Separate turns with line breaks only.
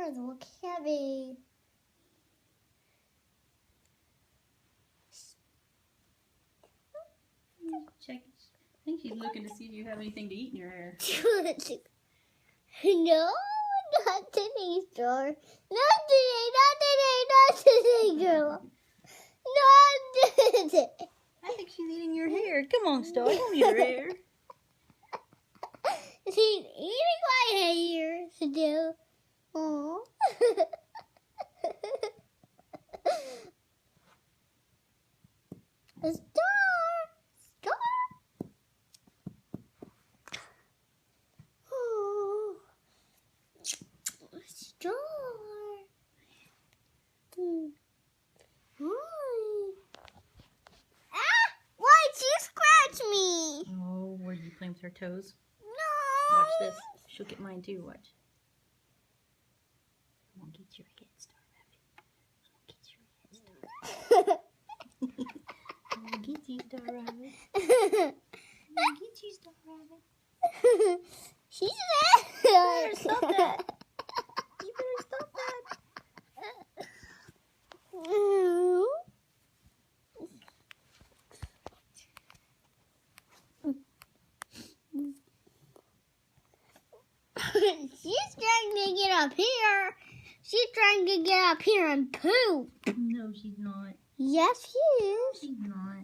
ears look heavy.
Check. I think she's looking to see if you have anything to eat in your hair.
No, not today, Star. Not today, not today, not today, girl. Not today.
I think she's eating your hair. Come on, Star. Don't eat her hair.
She's eating my hair still. Aww. A star! Star! Oh. Star! Hi. Ah! Why did you scratch me?
Oh, were you playing with her toes?
No!
Watch this. She'll get mine too. Watch. I won't get your head, Star Rabbit. I won't get your head, Star Rabbit. I won't get you, Star Rabbit. I won't get you, Star Rabbit.
She's
You better stop that. You better stop that.
She's trying to get up here. She's trying to get up here and poop.
No, she's not.
Yes, she is.
She's not.